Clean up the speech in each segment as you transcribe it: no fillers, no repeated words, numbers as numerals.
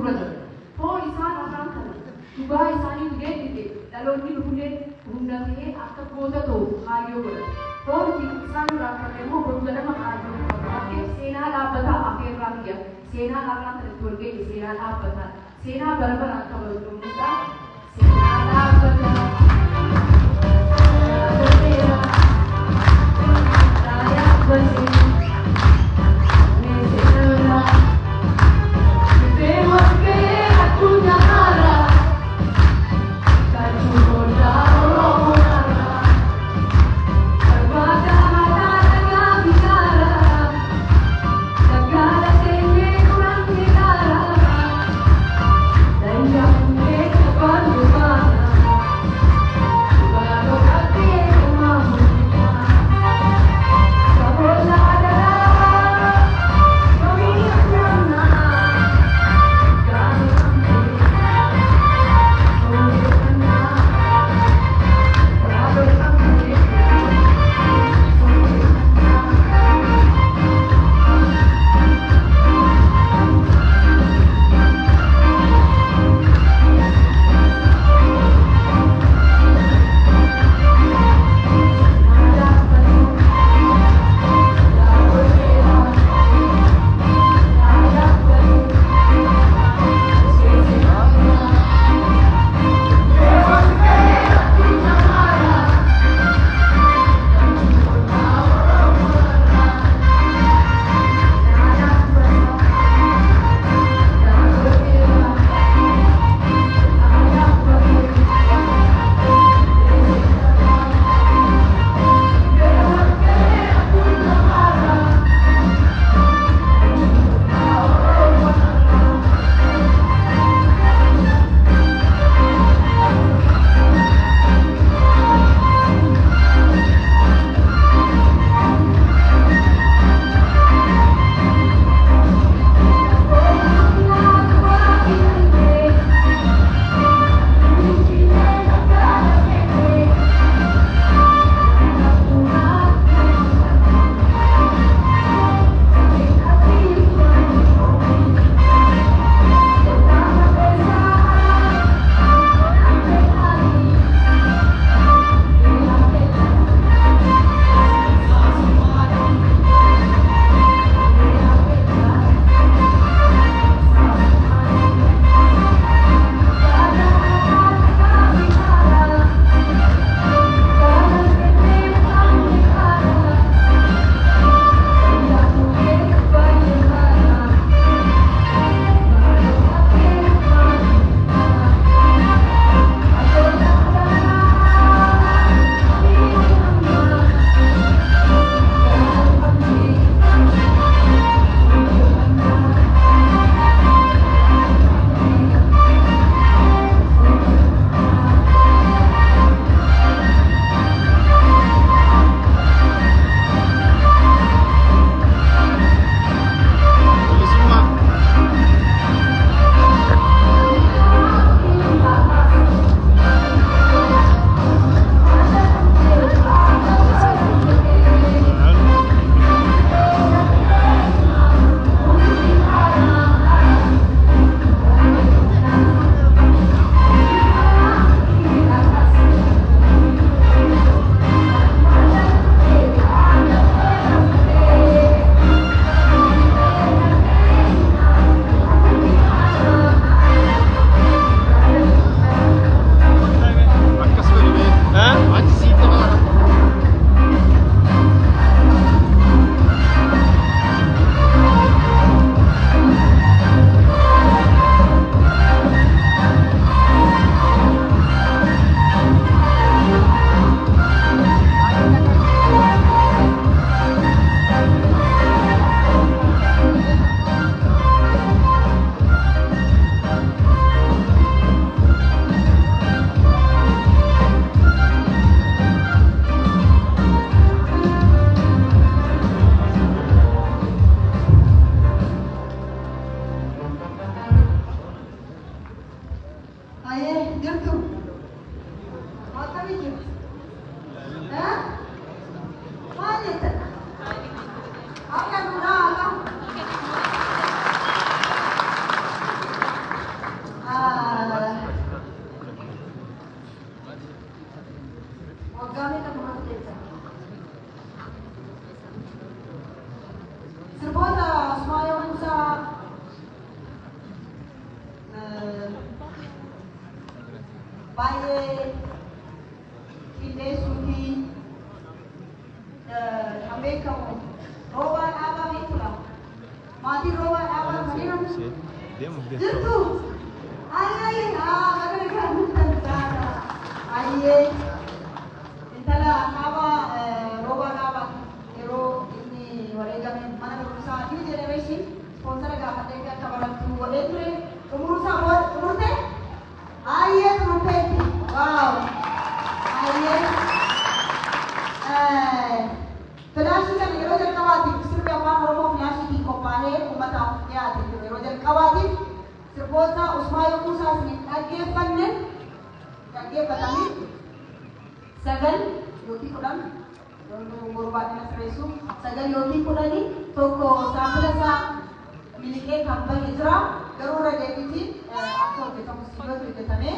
nurra jira. Hoo isaan afaan kana dhugaa isaanii gudeettite dhaloonni dhufulee hunda ta'ee akka goota ta'u kaayyoo godha. Hoo isaan raafame immoo goota nama kaayyoo godha. Seenaa dhaabbataa afeerraa biyya seenaa har'aa kanatti wal ga'e seenaa dhaabbataa seenaa bara baraan kabajamuudha. Seenaa dhaabbataa. Hola. maatii roobaa dhaabaa kanneen amma Deemu jirtu ayyee magana kan nutan taata ayyee intala dhaabaa roobaa dhaabaa yeroo inni wareegame mana barumsaa new generation sponsora gaafadhee fi akka barattu godhee ture xumuruusaa booda xumurte ayyee xumurteetti waaw ayyee filaashii kana yeroo jalqabaatiif sirbi afaan oromoo filaashiitiin qophaa'ee uummataaf dhiyaate ture yeroo jalqabaatiif sirboota usmaayoo kuusaas ni dhaggeeffatanii 9 yookiin 10 borbaadina sirreessu 9 yookiin 10 tokko saafila isaa miliqee kan bahe jira garuu irra deebiitiin akka hojjetamu sibiilota hojjetamee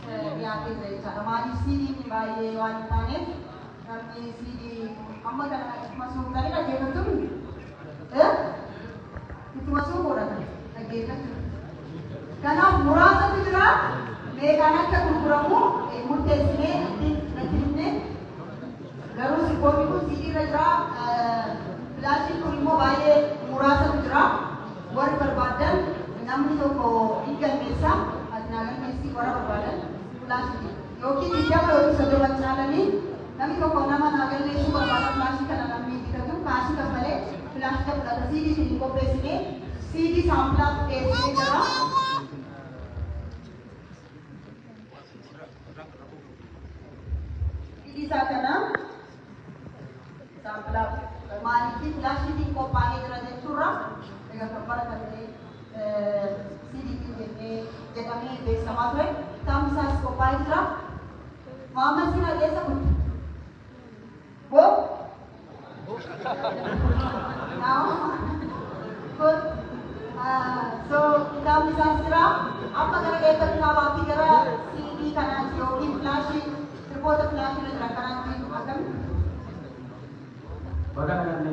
dhiyaatee jira jechaadha maaliif siidiin baay'ee waan hin taaneef namni siidii amma kana ittuma suuqanii dhaggeeffatu ittuma suuquudhaan dhaggeeffatu kanaaf muraasatu jira meeqaan akka gurguramu murteessinee itti himne garuu sirboonni kun siidii irra jira filaashiin kun immoo baay'ee muraasatu jira warri barbaadan namni tokko ni galmeessa asinaa galmeessii warra barbaadan filaashii yookiin 20 yookiin 30 caalanii namni tokko nama naa galmeessuu barbaada filaashii kana namni bitatu kaasii kaffalee filaashii fudhata siidii isin qopheessinee siidii saampilaaf dhiyeessee jira. Siidii isaa kana saampilaaf maaliif filaashiitiin qophaa'ee jira jechuudha. Egaa kan baratamee siidii jennee jedhamee beekamaa ture. Isaan isaas qophaa'ee jira. Maamma sinaa keessa kun so isaan isaas jira. Amma gara eeggannaa fi gara siidii kanaatti yookiin filaashii sirboota filaashii irra jira kanaatti akkam Baga nagaan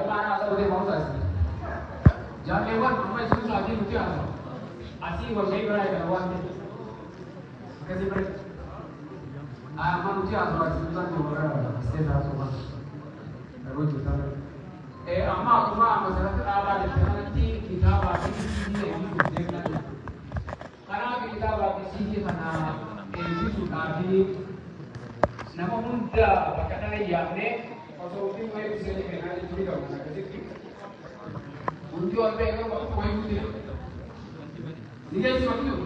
amana asal dia mau sas. Jangan lewat rumah isu lagi mesti asal. Asing boleh berai kalau wan. Kasih ber. Manusia asal susah juga. Setiap asal. Terus juga. Amma masalah ala di nanti kita bagi sini ini dengan. Karena kita bagi sini karena ini sudah di nama muda bahkan ada yang ne Pasal itu saya bisa dikena itu juga mana kesini. Untuk apa yang kamu mahu itu? Dia sebab itu.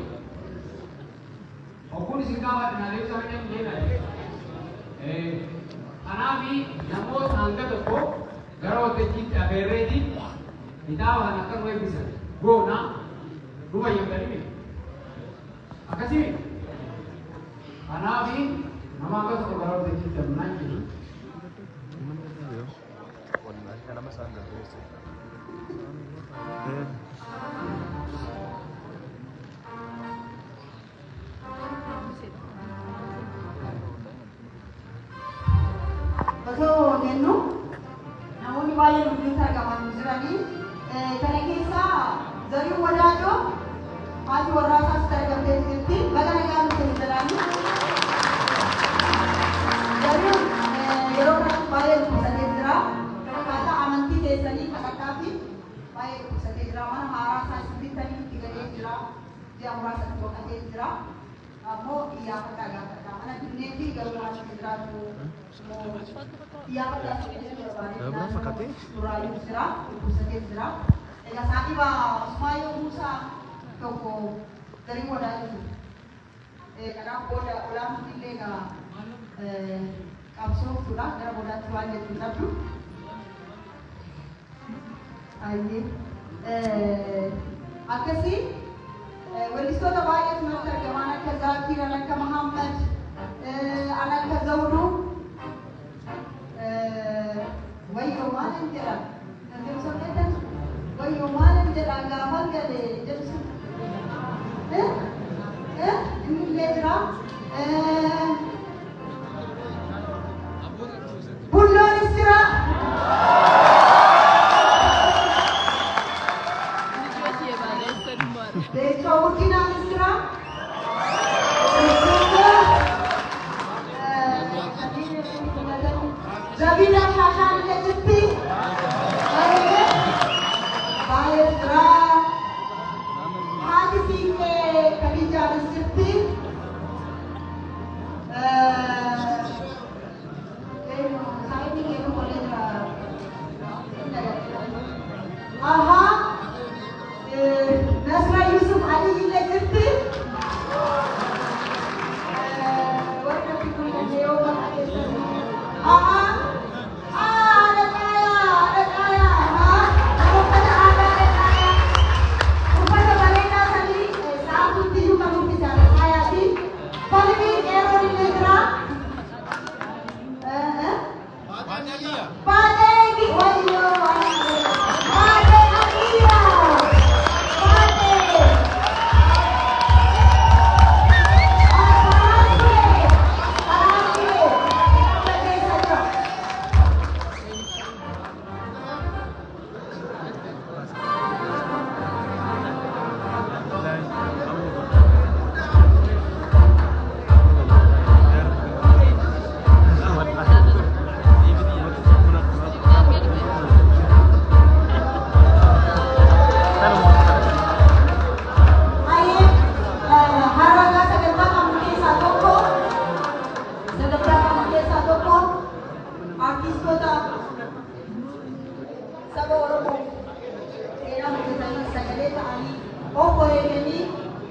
Aku ni singkawan dengan lepas saya yang dia nak. Anabi namo sangka tu ko garau tercipta beredi. Kita orang akan mahu bisa. Go na rumah yang tadi ni. Akasih. Anabi nama aku tu garau tercipta menangi. Karena masalah terus. Betul, Nenu. Namun baay'ee nuti argaman jiranii kana keessa zarii wadaadoo maatii warraasaas argamtee jirti baga nagaa nuti jiranii zarii yeroo kanatti baay'ee nuti jira. Amantii keessanii kadhadhaa fi baay'ee ibsatee jira. Mana haaraa isaa sirriittanii itti galee jira. Ji'a muraasatti boqotee jira. Ammoo iyyaafadhaa gaafadhaa. Mana dinnee fi garuu waan jiraatu iyyaafadhaa sirriitti barbaadee duraayyuu jira. Ibsatee jira. Egaa saaxiibaa Usmaayoo Muusaa tokko garii wadaa jiru. Kanaaf booda olaantuu illee egaa qabsooftuudha. Gara boodaatti waan jettu qabdu. Akkasii weellistoota baay'eetu natti argaman akka Zaakir, akka Mahammad, akka Zawuduu wayyoo maalan jedha kan jedhu sabneetan wayyoo maalan jedha gaafan gale jedhu inni illee jira. Bulloonis jira. Zabina Shashan Legitti. Bayadra. Hadi Singh Khadija Legitti. Aha. Nasra Yusuf Ali Legitti.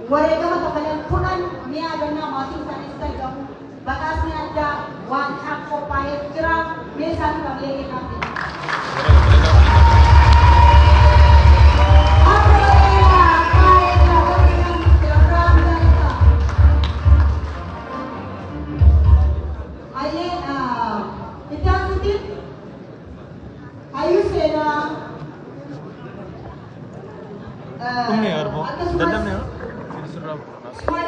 Wareegama tokkoleen kunan ni aadannaa maatiin isaaniis argamu. Badhaasni addaa waan isaan qophaa'eef jira. Mee isaan qabee kennaaf. Tuh nih, Arbo. Dalam nih. Semua